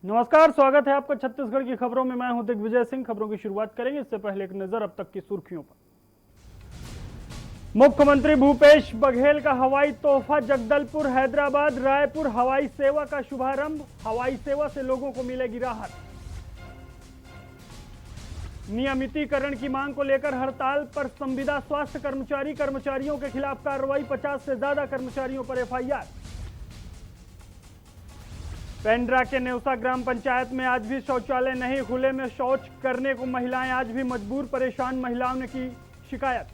नमस्कार, स्वागत है आपका छत्तीसगढ़ की खबरों में। मैं हूं दिग्विजय सिंह। खबरों की शुरुआत करेंगे इससे पहले एक नजर अब तक की सुर्खियों पर। मुख्यमंत्री भूपेश बघेल का हवाई तोहफा। जगदलपुर, हैदराबाद, रायपुर हवाई सेवा का शुभारंभ। हवाई सेवा से लोगों को मिलेगी राहत। नियमितीकरण की मांग को लेकर हड़ताल पर संविदा स्वास्थ्य कर्मचारियों के खिलाफ कार्रवाई। 50 से ज्यादा कर्मचारियों पर एफआईआर। पेंड्रा के नेवसा ग्राम पंचायत में आज भी शौचालय नहीं। खुले में शौच करने को महिलाएं आज भी मजबूर। परेशान महिलाओं ने की शिकायत।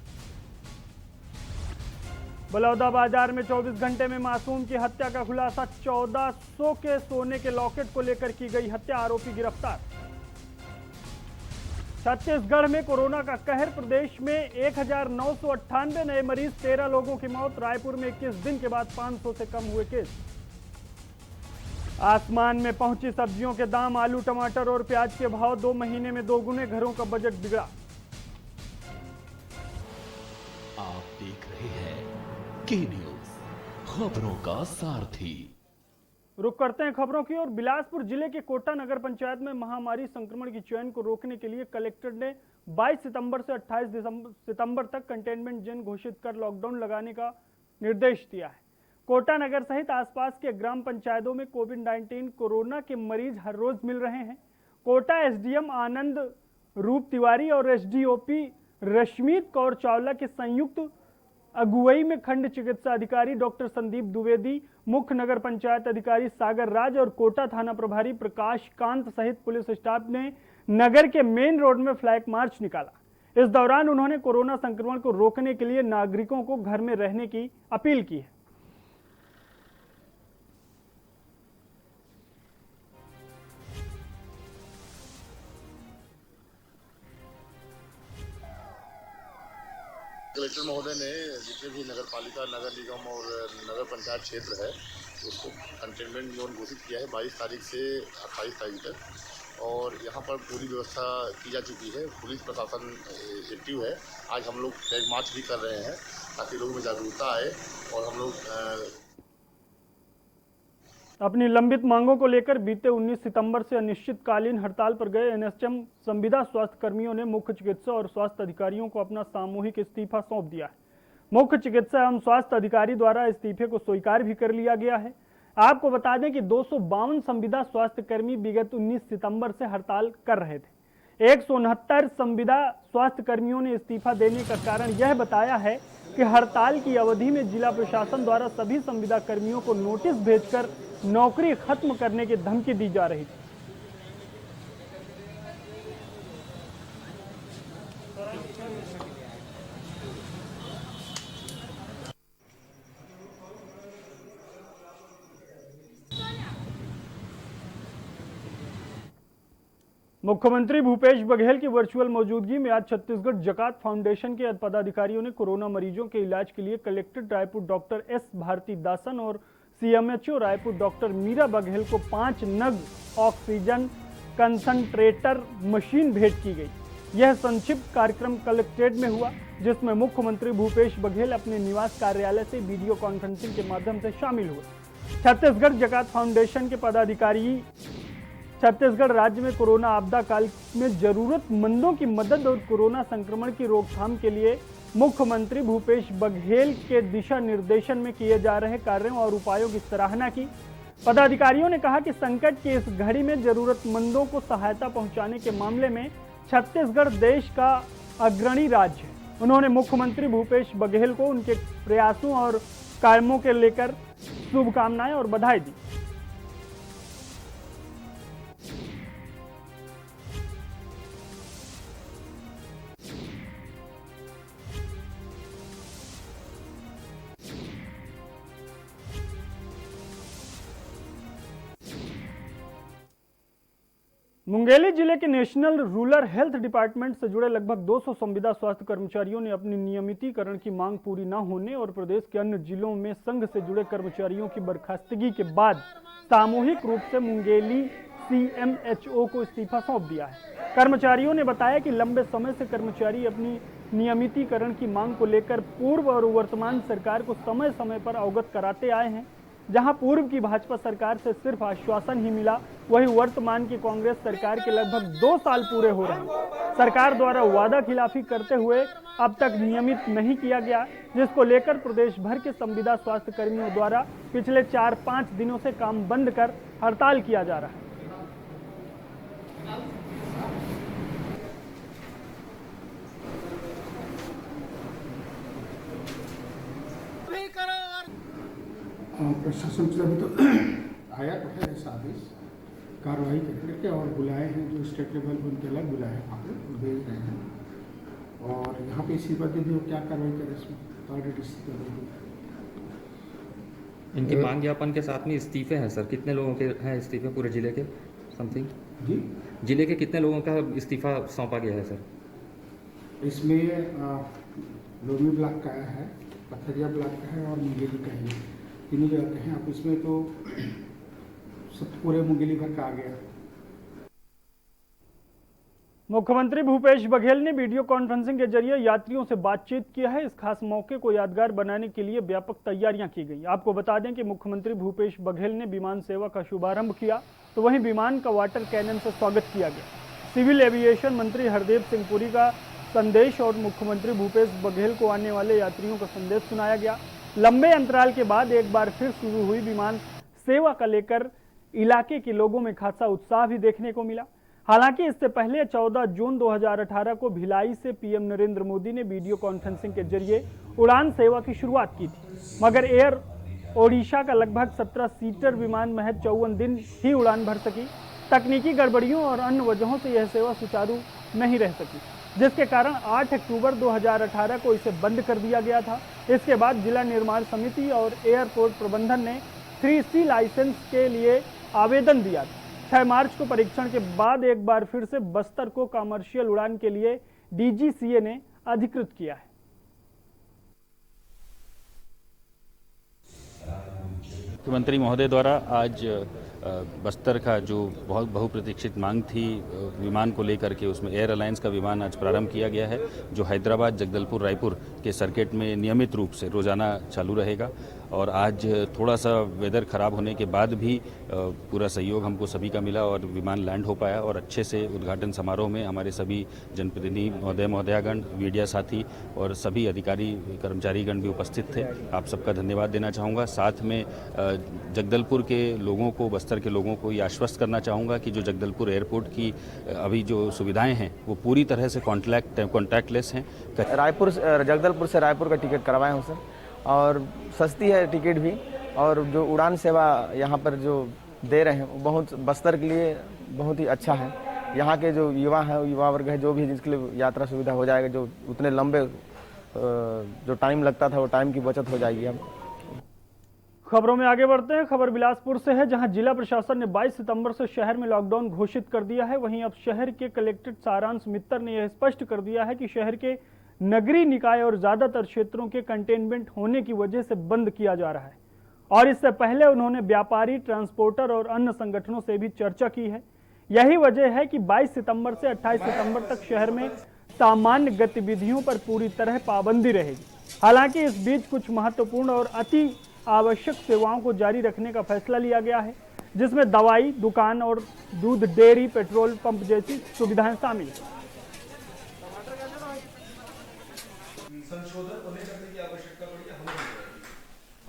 बलौदा बाजार में 24 घंटे में मासूम की हत्या का खुलासा। 1400 के सोने के लॉकेट को लेकर की गई हत्या। आरोपी गिरफ्तार। छत्तीसगढ़ में कोरोना का कहर। प्रदेश में 1998 नए मरीज, 13 लोगों की मौत। रायपुर में 21 दिन के बाद 500 से कम हुए केस। आसमान में पहुंची सब्जियों के दाम। आलू, टमाटर और प्याज के भाव 2 महीने में दोगुने। घरों का बजट बिगड़ा। आप देख रहे हैं के न्यूज, खबरों का सारथी। रुक करते हैं खबरों की ओर। बिलासपुर जिले के कोटा नगर पंचायत में महामारी संक्रमण की चैन को रोकने के लिए कलेक्टर ने 22 सितंबर से 28 सितंबर तक कंटेनमेंट जोन घोषित कर लॉकडाउन लगाने का निर्देश दिया है। कोटा नगर सहित आसपास के ग्राम पंचायतों में कोविड-19 कोरोना के मरीज हर रोज मिल रहे हैं। कोटा एसडीएम आनंद रूप तिवारी और एसडीओपी रश्मीत कौर चावला के संयुक्त अगुवाई में खंड चिकित्सा अधिकारी डॉक्टर संदीप द्विवेदी, मुख्य नगर पंचायत अधिकारी सागर राज और कोटा थाना प्रभारी प्रकाश कांत सहित पुलिस स्टाफ ने नगर के मेन रोड में फ्लैग मार्च निकाला। इस दौरान उन्होंने कोरोना संक्रमण को रोकने के लिए नागरिकों को घर में रहने की अपील की है। कलेक्टर महोदय ने जितने भी नगर पालिका, नगर निगम और नगर पंचायत क्षेत्र है उसको कंटेनमेंट जोन घोषित किया है 22 तारीख से 28 तारीख तक। और यहाँ पर पूरी व्यवस्था की जा चुकी है। पुलिस प्रशासन एक्टिव है। आज हम लोग फ्लैग मार्च भी कर रहे हैं ताकि लोगों में जागरूकता आए। और हम लोग अपनी लंबित मांगों को लेकर बीते 19 सितंबर से अनिश्चितकालीन हड़ताल पर गए एनएचएम संविदा स्वास्थ्य कर्मियों ने मुख्य चिकित्सा और स्वास्थ्य अधिकारियों को अपना सामूहिक इस्तीफा सौंप दिया है। मुख्य चिकित्सा एवं स्वास्थ्य अधिकारी द्वारा इस्तीफे को स्वीकार भी कर लिया गया है। आपको बता दें कि 252 संविदा स्वास्थ्य कर्मी विगत 19 सितंबर से हड़ताल कर रहे थे। 169 संविदा स्वास्थ्य कर्मियों ने इस्तीफा देने का कारण यह बताया है कि हड़ताल की अवधि में जिला प्रशासन द्वारा सभी संविदा कर्मियों को नोटिस भेजकर नौकरी खत्म करने की धमकी दी जा रही थी। मुख्यमंत्री भूपेश बघेल की वर्चुअल मौजूदगी में आज छत्तीसगढ़ जकात फाउंडेशन के पदाधिकारियों ने कोरोना मरीजों के इलाज के लिए collector Raipur doctor S Bharathidasan और सीएमएचओ रायपुर डॉक्टर मीरा बघेल को 5 नग ऑक्सीजन कंसंट्रेटर मशीन भेंट की गई। यह संक्षिप्त कार्यक्रम कलेक्ट्रेट में हुआ, जिसमें मुख्यमंत्री भूपेश बघेल अपने निवास कार्यालय से वीडियो कॉन्फ्रेंसिंग के माध्यम से शामिल हुए। छत्तीसगढ़ जकात फाउंडेशन के पदाधिकारी छत्तीसगढ़ राज्य में कोरोना आपदा काल में जरूरतमंदों की मदद और कोरोना संक्रमण की रोकथाम के लिए मुख्यमंत्री भूपेश बघेल के दिशा निर्देशन में किए जा रहे कार्यों और उपायों की सराहना की। पदाधिकारियों ने कहा कि संकट की इस घड़ी में जरूरतमंदों को सहायता पहुंचाने के मामले में छत्तीसगढ़ देश का अग्रणी राज्य है। उन्होंने मुख्यमंत्री भूपेश बघेल को उनके प्रयासों और कार्यों के लेकर शुभकामनाएं और बधाई दी। मुंगेली जिले के नेशनल रूरल हेल्थ डिपार्टमेंट से जुड़े लगभग 200 संविदा स्वास्थ्य कर्मचारियों ने अपनी नियमितीकरण की मांग पूरी न होने और प्रदेश के अन्य जिलों में संघ से जुड़े कर्मचारियों की बर्खास्तगी के बाद सामूहिक रूप से मुंगेली सीएमएचओ को इस्तीफा सौंप दिया है। कर्मचारियों ने बताया कि लंबे समय से कर्मचारी अपनी नियमितीकरण की मांग को लेकर पूर्व और वर्तमान सरकार को समय समय पर अवगत कराते आए हैं। जहां पूर्व की भाजपा सरकार से सिर्फ आश्वासन ही मिला, वहीं वर्तमान की कांग्रेस सरकार के लगभग 2 साल पूरे हो रहे हैं। सरकार द्वारा वादा खिलाफी करते हुए अब तक नियमित नहीं किया गया, जिसको लेकर प्रदेश भर के संविदा स्वास्थ्य कर्मियों द्वारा पिछले 4-5 दिनों से काम बंद कर हड़ताल किया जा रहा है। प्रशासन से अभी तो आया तो है ऐसा आदेश कार्रवाई करके और बुलाए हैं, जो स्टेट लेवल पर उनके अलग बुलाए हैं, वहाँ पे भेज रहे हैं। और यहाँ पे इसी बात भी क्या कार्रवाई करें इसमें ऑलरेडी इनके मांग ज्ञापन के साथ में इस्तीफे हैं सर, कितने लोगों के हैं इस्तीफे पूरे जिले के? समथिंग जी जिले के कितने लोगों का इस्तीफा सौंपा गया है सर? इसमें लोधी ब्लॉक का है, पथरिया ब्लॉक का है और मुंगेली का है, तीनों जगह के हैं। अब इसमें तो सब पूरे मुंगेली भर का आ गया। मुख्यमंत्री भूपेश बघेल ने वीडियो कॉन्फ्रेंसिंग के जरिए यात्रियों से बातचीत किया है। इस खास मौके को यादगार बनाने के लिए व्यापक तैयारियां की गई। आपको बता दें कि मुख्यमंत्री भूपेश बघेल ने विमान सेवा का शुभारंभ किया, तो वहीं विमान का वाटर कैनन से स्वागत किया गया। सिविल एविएशन मंत्री हरदीप सिंह पुरी का संदेश और मुख्यमंत्री भूपेश बघेल को आने वाले यात्रियों का संदेश सुनाया गया। लंबे अंतराल के बाद एक बार फिर शुरू हुई विमान सेवा का लेकर इलाके के लोगों में खासा उत्साह भी देखने को मिला। हालांकि इससे पहले 14 जून 2018 को भिलाई से पीएम नरेंद्र मोदी ने वीडियो कॉन्फ्रेंसिंग के जरिए उड़ान सेवा की शुरुआत की थी, मगर एयर ओडिशा का लगभग 17 सीटर विमान महज 54 दिन ही उड़ान भर सकी। तकनीकी गड़बड़ियों और अन्य वजहों से यह सेवा सुचारू नहीं रह सकी, जिसके कारण 8 अक्टूबर 2018 को इसे बंद कर दिया गया था। इसके बाद जिला निर्माण समिति और एयरपोर्ट प्रबंधन ने 3C लाइसेंस के लिए आवेदन दिया था। 6 मार्च को परीक्षण के बाद एक बार फिर से बस्तर को कमर्शियल उड़ान के लिए DGCA ने अधिकृत किया है। मुख्यमंत्री महोदय द्वारा आज बस्तर का जो बहुत बहुप्रतीक्षित मांग थी विमान को लेकर के, उसमें एयर अलायंस का विमान आज प्रारंभ किया गया है, जो हैदराबाद, जगदलपुर, रायपुर के सर्किट में नियमित रूप से रोजाना चालू रहेगा। और आज थोड़ा सा वेदर खराब होने के बाद भी पूरा सहयोग हमको सभी का मिला और विमान लैंड हो पाया। और अच्छे से उद्घाटन समारोह में हमारे सभी जनप्रतिनिधि महोदय महोदयागण, मीडिया साथी और सभी अधिकारी कर्मचारीगण भी उपस्थित थे। आप सबका धन्यवाद देना चाहूँगा। साथ में जगदलपुर के लोगों को, बस्तर के लोगों को ये आश्वस्त करना चाहूँगा कि जो जगदलपुर एयरपोर्ट की अभी जो सुविधाएं हैं वो पूरी तरह से कॉन्टैक्टलेस हैं। रायपुर जगदलपुर से रायपुर का टिकट करवाए हूँ सर, और सस्ती है टिकट भी, और जो उड़ान सेवा यहाँ पर जो दे रहे हैं वो बहुत बस्तर के लिए बहुत ही अच्छा है। यहाँ के जो युवा हैं, युवा वर्ग है, जो भी जिसके लिए यात्रा सुविधा हो जाएगा, जो उतने लंबे जो टाइम लगता था वो टाइम की बचत हो जाएगी। अब खबरों में आगे बढ़ते हैं। खबर बिलासपुर से है, जहां जिला प्रशासन ने 22 सितंबर से शहर में लॉकडाउन घोषित कर दिया है। वहीं अब शहर के कलेक्टर सारांश मित्तर ने यह स्पष्ट कर दिया है कि शहर के नगरीय निकाय और ज्यादातर क्षेत्रों के कंटेनमेंट होने की वजह से बंद किया जा रहा है। और इससे पहले उन्होंने व्यापारी, ट्रांसपोर्टर और अन्य संगठनों से भी चर्चा की है। यही वजह है कि 22 सितंबर से 28 सितंबर तक शहर में सामान्य गतिविधियों पर पूरी तरह पाबंदी रहेगी। हालांकि इस बीच कुछ महत्वपूर्ण और अति आवश्यक सेवाओं को जारी रखने का फैसला लिया गया है, जिसमें दवाई दुकान और दूध डेयरी, पेट्रोल पंप जैसी सुविधाएं शामिल हैं। संशोधन उन्हें करने की आवश्यकता पड़ी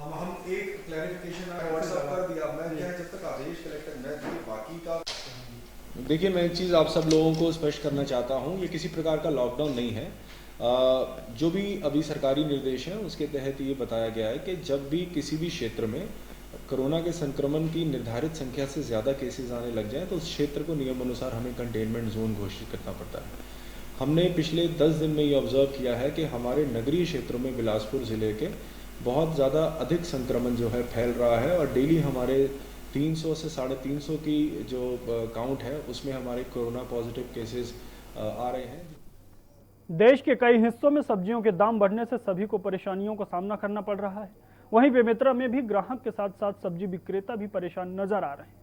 हम एक क्लैरिफिकेशन व्हाट्सएप कर दिया। मैं क्या है, जब तक आदेश कलेक्टर न दिए बाकी का देखिए, मैं एक चीज़ आप सब लोगों को स्पष्ट करना चाहता हूँ, ये किसी प्रकार का लॉकडाउन नहीं है। जो भी अभी सरकारी निर्देश हैं उसके तहत ये बताया गया है कि जब भी किसी भी क्षेत्र में कोरोना के संक्रमण की निर्धारित संख्या से ज़्यादा केसेस आने लग जाएं तो उस क्षेत्र को नियम अनुसार हमें कंटेनमेंट जोन घोषित करना पड़ता है। हमने पिछले 10 दिन में ये ऑब्जर्व किया है कि हमारे नगरीय क्षेत्रों में बिलासपुर ज़िले के बहुत ज़्यादा अधिक संक्रमण जो है फैल रहा है, और डेली हमारे 300 से 350 की जो काउंट है उसमें हमारे कोरोना पॉजिटिव केसेस आ रहे हैं। देश के कई हिस्सों में सब्जियों के दाम बढ़ने से सभी को परेशानियों का सामना करना पड़ रहा है। वहीं बेमेतरा में भी ग्राहक के साथ साथ सब्जी विक्रेता भी परेशान नजर आ रहे हैं।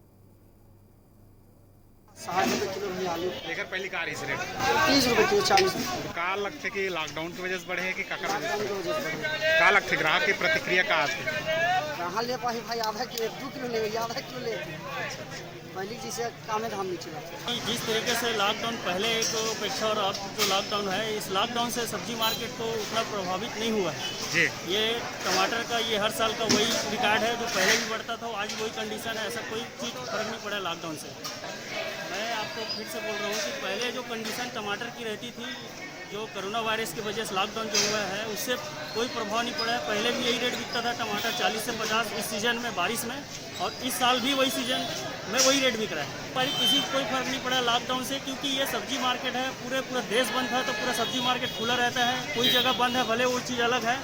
₹60 किलो भैया आलू। लेकर पहली कार इस रेट ₹30 किलो, 40 रुपये। का लगते कि लॉकडाउन की वजह से बढ़े है कि काका लॉकडाउन की वजह से बढ़े। का लगते ग्राहक की प्रतिक्रिया का आती कहाँ ले पाए भाई, आधा किलो 2 किलो ले, आधा किलो ले। पहले जिसे काम में धाम नहीं चला। जिस तरीके से लॉकडाउन पहले को अपेक्षा और अब जो लॉकडाउन है, इस लॉकडाउन से सब्जी मार्केट को उतना प्रभावित नहीं हुआ है जी। ये टमाटर का ये हर साल का वही रिकॉर्ड है जो पहले भी बढ़ता था, आज वही कंडीशन है। ऐसा कोई चीज़ फर्क नहीं पड़ा लॉकडाउन से। मैं आपको फिर से बोल रहा हूँ कि पहले जो कंडीशन टमाटर की रहती थी, जो कोरोना वायरस की वजह से लॉकडाउन जो हुआ है उससे कोई प्रभाव नहीं पड़ा है। पहले भी यही रेट बिकता था टमाटर 40 से 50 इस सीज़न में बारिश में, और इस साल भी वही सीज़न में वही रेट बिक रहा है। पर किसी को कोई फर्क नहीं पड़ा लॉकडाउन से, क्योंकि ये सब्जी मार्केट है। पूरा देश बंद था तो पूरा सब्जी मार्केट खुला रहता है। कोई जगह बंद है भले वो चीज़ अलग है,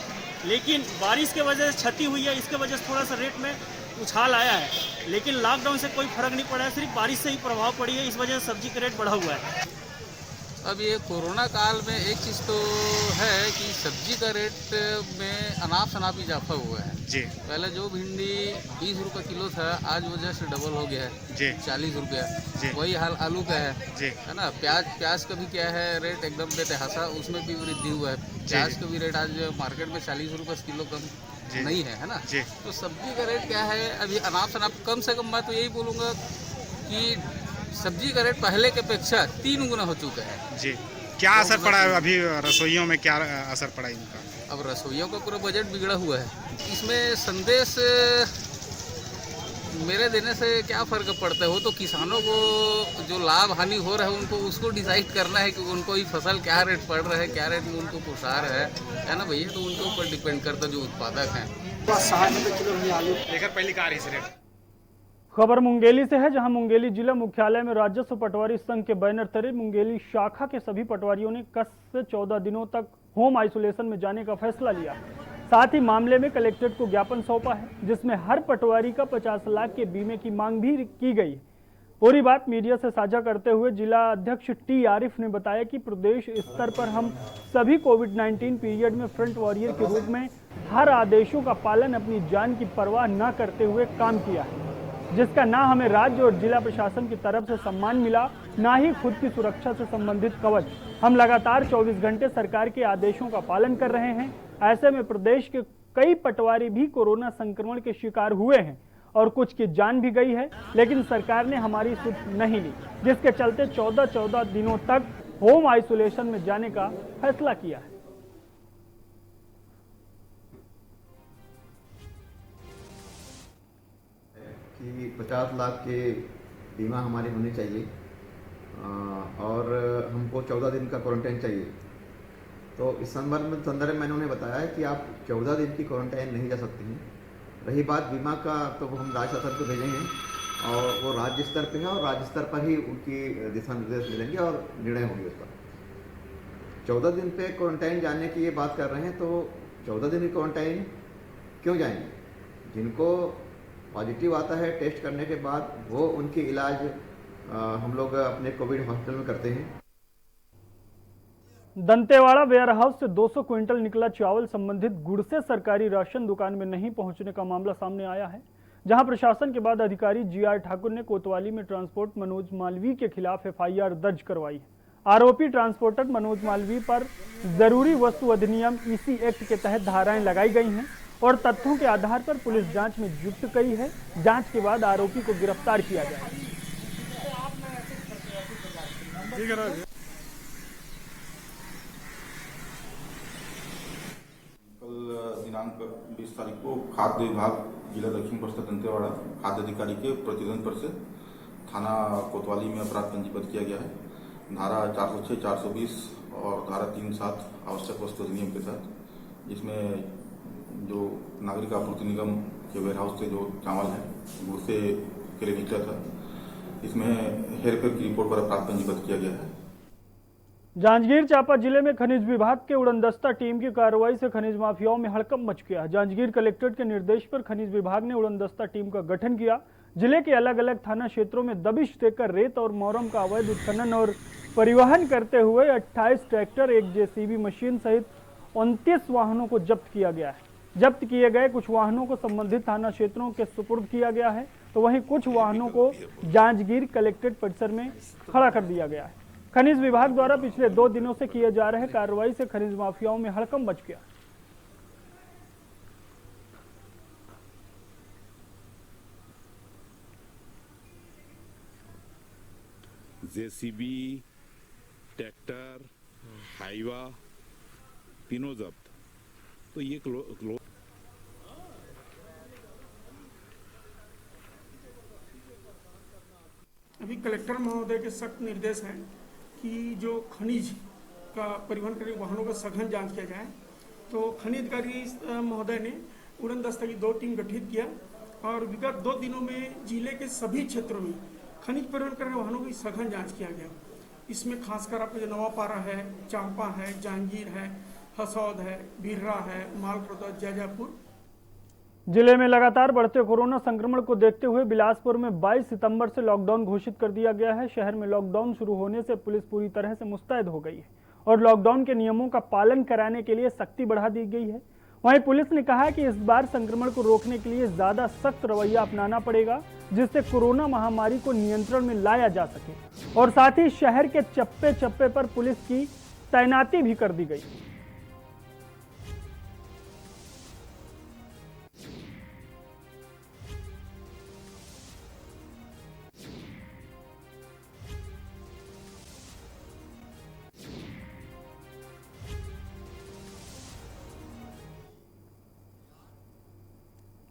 लेकिन बारिश के वजह से क्षति हुई है, इसके वजह से थोड़ा सा रेट में उछाल आया है। लेकिन लॉकडाउन से कोई फर्क नहीं पड़ा है, सिर्फ बारिश से ही प्रभाव पड़ी है, इस वजह से सब्जी का रेट बढ़ा हुआ है। अब ये कोरोना काल में एक चीज़ तो है कि सब्जी का रेट में अनाप शनाप इजाफा हुआ है जी। पहले जो भिंडी 20 रुपये किलो था, आज वो जस्ट डबल हो गया है जी, 40 रुपया जी। वही हाल आलू का है जी, है ना। प्याज का भी क्या है रेट एकदम बेतहासा, उसमें भी वृद्धि हुआ है। प्याज का भी रेट आज मार्केट में 40 रुपये किलो कम नहीं है ना जी। तो सब्जी का रेट क्या है अभी अनाप शनाप, कम से कम मैं तो यही बोलूँगा कि सब्जी का रेट पहले के अपेक्षा 3 गुना हो चुका है जी। क्या असर पड़ा है अभी रसोइयों में, क्या असर पड़ा इनका? अब रसोइयों का पूरा बजट बिगड़ा हुआ है। इसमें संदेश मेरे देने से क्या फ़र्क पड़ता है? वो तो किसानों को जो लाभ हानि हो रहा है उनको उसको डिसाइड करना है कि उनको ये फसल क्या रेट पड़ रहा है, क्या रेट में उनको पोसा रहा है ना भैया। तो उनके ऊपर डिपेंड करता है जो उत्पादक हैं। ₹60 किलो भैया आलू। लेकर पहली कार इस रेट। खबर मुंगेली से है, जहां मुंगेली जिला मुख्यालय में राजस्व पटवारी संघ के बैनर तले मुंगेली शाखा के सभी पटवारियों ने कस से 14 दिनों तक होम आइसोलेशन में जाने का फैसला लिया। साथ ही मामले में कलेक्ट्रेट को ज्ञापन सौंपा है, जिसमें हर पटवारी का 50 लाख के बीमे की मांग भी की गई। पूरी बात मीडिया से साझा करते हुए जिला अध्यक्ष टी आरिफ ने बताया कि प्रदेश स्तर पर हम सभी कोविड-19 पीरियड में फ्रंट वॉरियर के रूप में हर आदेशों का पालन अपनी जान की परवाह न करते हुए काम किया है, जिसका ना हमें राज्य और जिला प्रशासन की तरफ से सम्मान मिला, ना ही खुद की सुरक्षा से संबंधित कवच। हम लगातार 24 घंटे सरकार के आदेशों का पालन कर रहे हैं। ऐसे में प्रदेश के कई पटवारी भी कोरोना संक्रमण के शिकार हुए हैं और कुछ की जान भी गई है, लेकिन सरकार ने हमारी सुध नहीं ली, जिसके चलते 14 दिनों तक होम आइसोलेशन में जाने का फैसला किया है। कि 50 लाख के बीमा हमारी होनी चाहिए और हमको 14 दिन का क्वारंटाइन चाहिए। तो इस संदर्भ में मैंने उन्हें बताया है कि आप 14 दिन की क्वारंटाइन नहीं जा सकते हैं। रही बात बीमा का, तो हम राज्य शासन को भेजे हैं और वो राज्य स्तर पे है और राज्य स्तर पर ही उनकी दिशा निर्देश मिलेंगे और निर्णय होंगे उस पर। 14 दिन पे क्वारंटाइन जाने की ये बात कर रहे हैं, तो 14 दिन की क्वारंटाइन क्यों जाएंगे? जिनको पॉजिटिव आता है टेस्ट करने के बाद, वो उनकी इलाज हम लोग अपने कोविड हॉस्पिटल में करते हैं। दंतेवाड़ा वेयर हाउस से 200 क्विंटल निकला चावल संबंधित गुड़ से सरकारी राशन दुकान में नहीं पहुंचने का मामला सामने आया है, जहां प्रशासन के बाद अधिकारी जीआर ठाकुर ने कोतवाली में ट्रांसपोर्ट मनोज मालवीय के खिलाफ एफआईआर दर्ज करवाई है। आरोपी ट्रांसपोर्टर मनोज मालवीय पर जरूरी वस्तु अधिनियम ईसी एक्ट के तहत धाराएं लगाई गई हैं और तथ्यों के आधार पर पुलिस जांच में जुट गई है। जांच के बाद आरोपी को गिरफ्तार किया जाएगा। कल दिनांक 20 तारीख को खाद्य विभाग जिला दक्षिण बस्तर दंतेवाड़ा खाद्य अधिकारी के प्रतिवेदन पर से थाना कोतवाली में अपराध पंजीबद्ध किया गया है। धारा 406, 420 और धारा 37 आवश्यक वस्तु अधिनियम के तहत, जिसमें जो नागरिक आपूर्ति निगम के वेयर हाउस से जो चावल है गुड़ से के लिए निकला था, इसमें हेरफेर की रिपोर्ट पर अपराध पंजीबद्ध किया गया है। जांजगीर चांपा जिले में खनिज विभाग के उड़नदस्ता टीम की कार्रवाई से खनिज माफियाओं में हड़कंप मच गया। जांजगीर कलेक्ट्रेट के निर्देश पर खनिज विभाग ने उड़नदस्ता टीम का गठन किया। जिले के अलग अलग थाना क्षेत्रों में दबिश देकर रेत और मोरम का अवैध उत्खनन और परिवहन करते हुए 28 ट्रैक्टर, एक जेसीबी मशीन सहित 29 वाहनों को जब्त किया गया है। जब्त किए गए कुछ वाहनों को संबंधित थाना क्षेत्रों के सुपुर्द किया गया है। तो वहीं कुछ वाहनों को जांजगीर कलेक्ट्रेट परिसर में खड़ा कर दिया गया है। खनिज विभाग द्वारा पिछले 2 दिनों से किए जा रहे कार्रवाई से खनिज माफियाओं में हड़कंप मच गया। जेसीबी, ट्रैक्टर, हाईवा तीनों जब्त। तो ये अभी कलेक्टर महोदय के सख्त निर्देश हैं कि जो खनिज का परिवहन करने वाहनों का सघन जांच किया जाए। तो खनिज अधिकारी महोदय ने उड़न दस्ता की 2 टीम गठित किया और विगत 2 दिनों में जिले के सभी क्षेत्रों में खनिज परिवहन करने वाहनों की सघन जांच किया गया। इसमें खासकर आपका जो नवापारा है, चांपा है, जांजगीर है, हसौद है, बिर्रा है, मालखरौदा, जैजापुर। जिले में लगातार बढ़ते कोरोना संक्रमण को देखते हुए बिलासपुर में 22 सितंबर से लॉकडाउन घोषित कर दिया गया है। शहर में लॉकडाउन शुरू होने से पुलिस पूरी तरह से मुस्तैद हो गई है और लॉकडाउन के नियमों का पालन कराने के लिए सख्ती बढ़ा दी गई है। वहीं पुलिस ने कहा है कि इस बार संक्रमण को रोकने के लिए ज्यादा सख्त रवैया अपनाना पड़ेगा, जिससे कोरोना महामारी को नियंत्रण में लाया जा सके। और साथ ही शहर के चप्पे चप्पे पर पुलिस की तैनाती भी कर दी गई।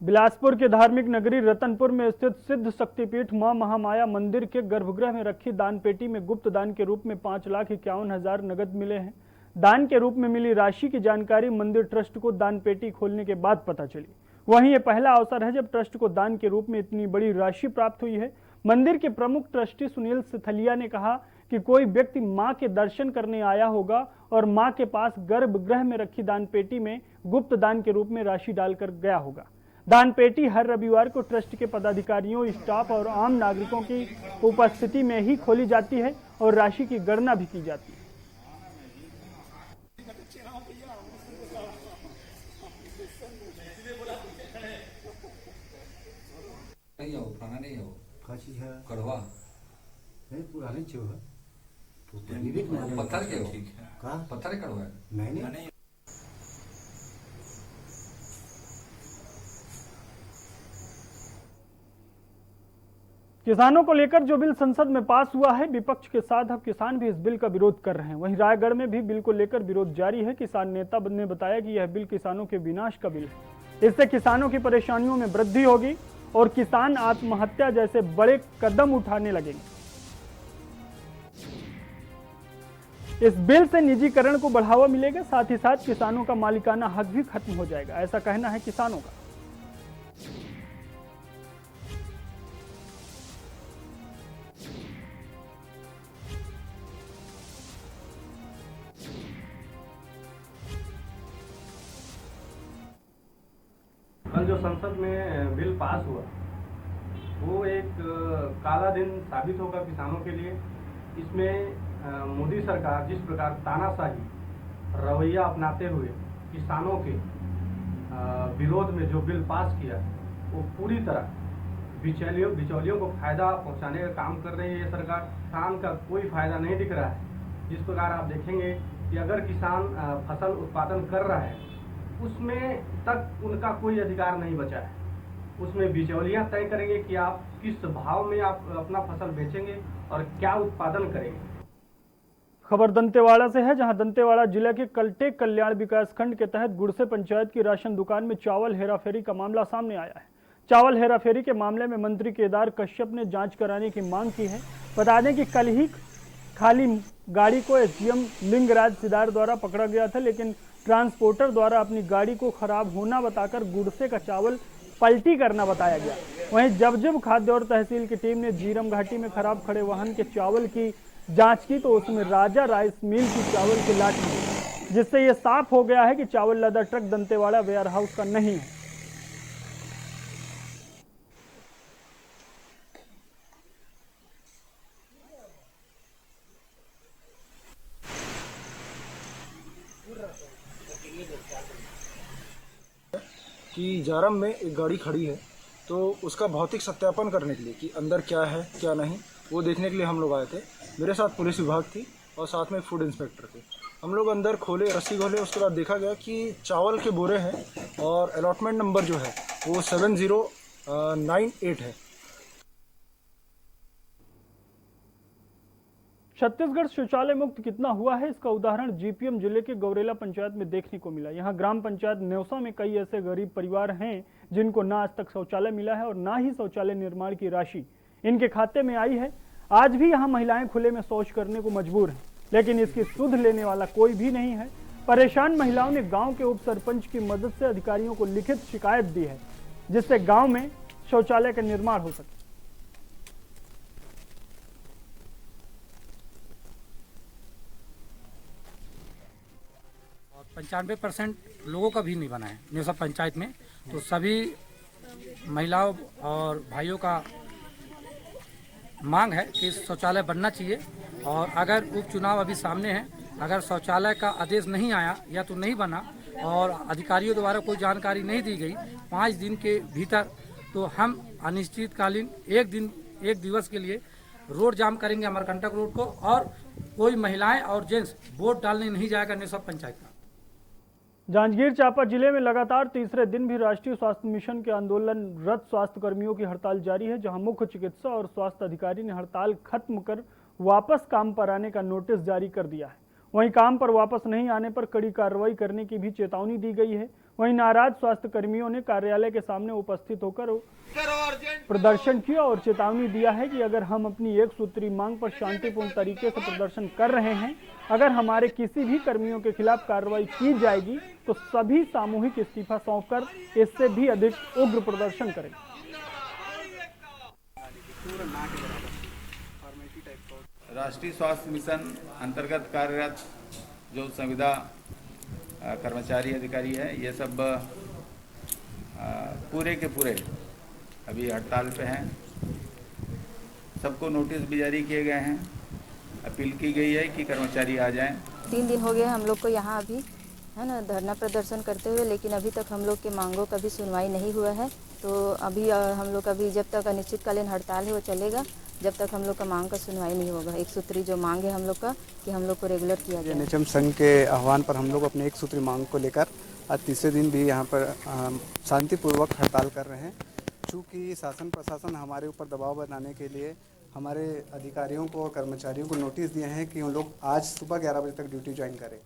बिलासपुर के धार्मिक नगरी रतनपुर में स्थित सिद्ध शक्तिपीठ मां महामाया मंदिर के गर्भगृह में रखी दान पेटी में गुप्त दान के रूप में 5,51,000 नगद मिले हैं। दान के रूप में मिली राशि की जानकारी मंदिर ट्रस्ट को दान पेटी खोलने के बाद पता चली। वहीं ये पहला अवसर है जब ट्रस्ट को दान के रूप में इतनी बड़ी राशि प्राप्त हुई है। मंदिर के प्रमुख ट्रस्टी सुनील सिथलिया ने कहा कि कोई व्यक्ति मां के दर्शन करने आया होगा और मां के पास गर्भगृह में रखी दान पेटी में गुप्त दान के रूप में राशि डालकर गया होगा। दान पेटी हर रविवार को ट्रस्ट के पदाधिकारियों, स्टाफ और आम नागरिकों की उपस्थिति में ही खोली जाती है और राशि की गणना भी की जाती है। नहीं हो, पुराना नहीं हो, कड़वा नहीं, पुराने चो है, पत्थर के हो, पत्थर कड़वा है, नहीं। किसानों को लेकर जो बिल संसद में पास हुआ है, विपक्ष के साथ अब किसान भी इस बिल का विरोध कर रहे हैं। वहीं रायगढ़ में भी बिल को लेकर विरोध जारी है। किसान नेता ने बताया कि यह बिल किसानों के विनाश का बिल है। इससे किसानों की परेशानियों में वृद्धि होगी और किसान आत्महत्या जैसे बड़े कदम उठाने लगेंगे। इस बिल से निजीकरण को बढ़ावा मिलेगा, साथ ही साथ किसानों का मालिकाना हक भी खत्म हो जाएगा, ऐसा कहना है किसानों का। कल जो संसद में बिल पास हुआ वो एक काला दिन साबित होगा किसानों के लिए। इसमें मोदी सरकार जिस प्रकार तानाशाही रवैया अपनाते हुए किसानों के विरोध में जो बिल पास किया वो पूरी तरह बिचौलियों को फायदा पहुंचाने का काम कर रही है ये सरकार। किसान का कोई फायदा नहीं दिख रहा है। जिस प्रकार आप देखेंगे कि अगर किसान फसल उत्पादन कर रहा है उसमें तक उनका कोई अधिकार नहीं बचा है। उसमें बिचौलियां तय करेंगे कि आप किस भाव में आप अपना फसल बेचेंगे और क्या उत्पादन करेंगे। खबर दंतेवाड़ा से है, जहां दंतेवाड़ा जिले के कलटेक कल्याण विकास खंड के तहत गुड़से पंचायत की राशन दुकान में चावल हेराफेरी का मामला सामने आया है। चावल हेराफेरी के मामले में मंत्री केदार कश्यप ने जांच कराने की मांग की है। बता दें कि कल ही खाली गाड़ी को एसडीएम लिंगराज सिदार द्वारा पकड़ा गया था, लेकिन ट्रांसपोर्टर द्वारा अपनी गाड़ी को खराब होना बताकर गुड़से का चावल पलटी करना बताया गया। वहीं जब खाद्य और तहसील की टीम ने जीरम घाटी में खराब खड़े वाहन के चावल की जांच की तो उसमें राजा राइस मिल की चावल की लाट मिली, जिससे यह साफ हो गया है कि चावल लदा ट्रक दंतेवाड़ा वेयर हाउस का नहीं है। कि जारम में एक गाड़ी खड़ी है तो उसका भौतिक सत्यापन करने के लिए कि अंदर क्या है क्या नहीं, वो देखने के लिए हम लोग आए थे। मेरे साथ पुलिस विभाग थी और साथ में फूड इंस्पेक्टर थे। हम लोग अंदर खोले, रस्सी खोले, उसके बाद देखा गया कि चावल के बोरे हैं और अलॉटमेंट नंबर जो है वो 7098 है। छत्तीसगढ़ शौचालय मुक्त कितना हुआ है, इसका उदाहरण जीपीएम जिले के गौरेला पंचायत में देखने को मिला। यहाँ ग्राम पंचायत नेवसा में कई ऐसे गरीब परिवार हैं जिनको ना आज तक शौचालय मिला है और ना ही शौचालय निर्माण की राशि इनके खाते में आई है। आज भी यहाँ महिलाएं खुले में शौच करने को मजबूर हैं, लेकिन इसकी सुध लेने वाला कोई भी नहीं है। परेशान महिलाओं ने गांव के उप सरपंच की मदद से अधिकारियों को लिखित शिकायत दी है, जिससे गांव में शौचालय का निर्माण हो सके। 95% लोगों का भी नहीं बना है नेवसा पंचायत में। तो सभी महिलाओं और भाइयों का मांग है कि शौचालय बनना चाहिए। और अगर उपचुनाव अभी सामने है, अगर शौचालय का आदेश नहीं आया या तो नहीं बना और अधिकारियों द्वारा कोई जानकारी नहीं दी गई 5 दिन के भीतर, तो हम अनिश्चितकालीन एक दिवस के लिए रोड जाम करेंगे अमरकंटक रोड को, और कोई महिलाएं और जेंट्स वोट डालने नहीं जाएगा नेवसा पंचायत का। जांजगीर चांपा जिले में लगातार तीसरे दिन भी राष्ट्रीय स्वास्थ्य मिशन के आंदोलनरत स्वास्थ्य कर्मियों की हड़ताल जारी है, जहां मुख्य चिकित्सा और स्वास्थ्य अधिकारी ने हड़ताल खत्म कर वापस काम पर आने का नोटिस जारी कर दिया है। वहीं काम पर वापस नहीं आने पर कड़ी कार्रवाई करने की भी चेतावनी दी गई है। वहीं नाराज स्वास्थ्य कर्मियों ने कार्यालय के सामने उपस्थित होकर प्रदर्शन किया और चेतावनी दिया है कि अगर हम अपनी एक सूत्री मांग पर शांतिपूर्ण तरीके से प्रदर्शन कर रहे हैं, अगर हमारे किसी भी कर्मियों के खिलाफ कार्रवाई की जाएगी तो सभी सामूहिक इस्तीफा सौंपकर इससे भी अधिक उग्र प्रदर्शन करेंगे। राष्ट्रीय स्वास्थ्य मिशन अंतर्गत कार्यरत जो संविदा कर्मचारी अधिकारी है, ये सब पूरे के पूरे अभी हड़ताल पे हैं। सबको नोटिस भी जारी किए गए हैं। अपील की गई है कि कर्मचारी आ जाएं। 3 दिन हो गया हम लोग को यहाँ अभी है ना धरना प्रदर्शन करते हुए, लेकिन अभी तक हम लोग के मांगों का भी सुनवाई नहीं हुआ है। तो अभी हम लोग अभी जब तक अनिश्चितकालीन हड़ताल है वो चलेगा, जब तक हम लोग का मांग का सुनवाई नहीं होगा। एक सूत्री जो मांग है हम लोग का कि हम लोग को रेगुलर किया जाए। एनएचएम संघ के आह्वान पर हम लोग अपने एक सूत्री मांग को लेकर आज तीसरे दिन भी यहाँ पर शांतिपूर्वक हड़ताल कर रहे हैं। चूँकि शासन प्रशासन हमारे ऊपर दबाव बनाने के लिए हमारे अधिकारियों को और कर्मचारियों को नोटिस दिए हैं कि उन लोग आज सुबह 11 बजे तक ड्यूटी ज्वाइन करें।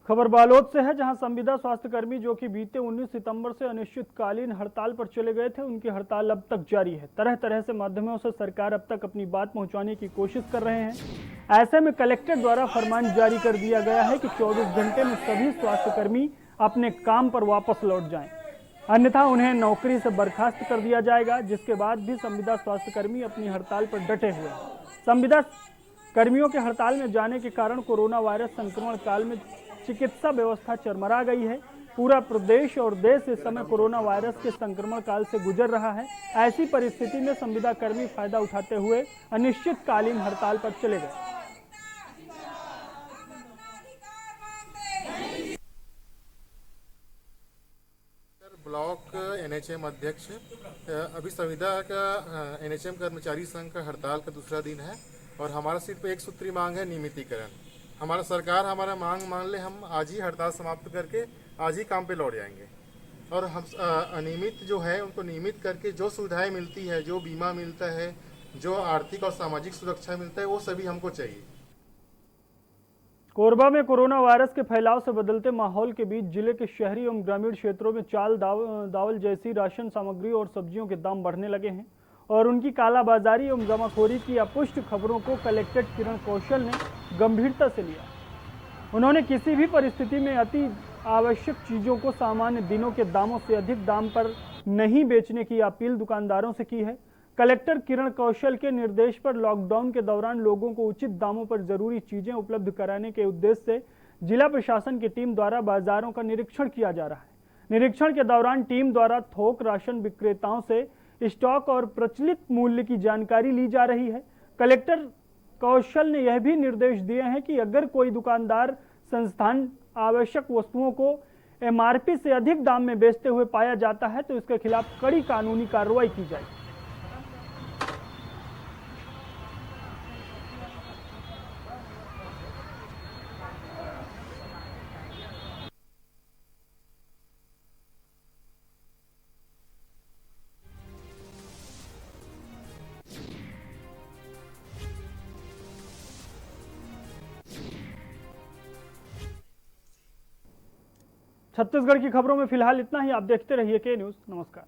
खबर बालोद से है, जहां संविदा स्वास्थ्य कर्मी जो कि बीते 19 सितंबर से अनिश्चितकालीन हड़ताल पर चले गए थे, उनकी हड़ताल अब तक जारी है। तरह तरह से माध्यमों से सरकार अब तक अपनी बात पहुंचाने की कोशिश कर रहे हैं। ऐसे में कलेक्टर द्वारा फरमान जारी कर दिया गया है कि 24 घंटे में सभी स्वास्थ्यकर्मी अपने काम पर वापस लौट जाएं, अन्यथा उन्हें नौकरी से बर्खास्त कर दिया जाएगा। जिसके बाद भी संविदा स्वास्थ्यकर्मी अपनी हड़ताल पर डटे हुए हैं। संविदा कर्मियों के हड़ताल में जाने के कारण कोरोना वायरस संक्रमण काल में चिकित्सा व्यवस्था चरमरा गई है। पूरा प्रदेश और देश इस समय कोरोना वायरस के संक्रमण काल से गुजर रहा है। ऐसी परिस्थिति में संविदा कर्मी फायदा उठाते हुए अनिश्चितकालीन हड़ताल पर चले गए। ब्लॉक एनएचएम अध्यक्ष, अभी संविदा का एनएचएम कर्मचारी संघ का हड़ताल का दूसरा दिन है और हमारा सिर्फ एक सूत्री मांग है, नियमितीकरण। हमारा सरकार हमारा मांग मान ले, हम आज ही हड़ताल समाप्त करके आज ही काम पे लौट जाएंगे। और हम अनियमित जो है उनको नियमित करके जो सुविधाएं मिलती है, जो बीमा मिलता है, जो आर्थिक और सामाजिक सुरक्षा मिलता है, वो सभी हमको चाहिए। कोरबा में कोरोना वायरस के फैलाव से बदलते माहौल के बीच जिले के शहरी एवं ग्रामीण क्षेत्रों में चाल दावल जैसी राशन सामग्री और सब्जियों के दाम बढ़ने लगे हैं और उनकी कालाबाजारी एवं जमाखोरी की अपुष्ट खबरों को कलेक्टर किरण कौशल ने गंभीरता से लिया। उन्होंने किसी भी परिस्थिति में अति आवश्यक चीज़ों को सामान्य दिनों के दामों से अधिक दाम पर नहीं बेचने की अपील दुकानदारों से की है। कलेक्टर किरण कौशल के निर्देश पर लॉकडाउन के दौरान लोगों को उचित दामों पर जरूरी चीजें उपलब्ध कराने के उद्देश्य से जिला प्रशासन की टीम द्वारा बाजारों का निरीक्षण किया जा रहा है। निरीक्षण के दौरान टीम द्वारा थोक राशन विक्रेताओं से स्टॉक और प्रचलित मूल्य की जानकारी ली जा रही है। कलेक्टर कौशल ने यह भी निर्देश दिए हैं कि अगर कोई दुकानदार संस्थान आवश्यक वस्तुओं को एमआरपी से अधिक दाम में बेचते हुए पाया जाता है तो इसके खिलाफ कड़ी कानूनी कार्रवाई की जाएगी। छत्तीसगढ़ की खबरों में फिलहाल इतना ही। आप देखते रहिए के न्यूज़। नमस्कार।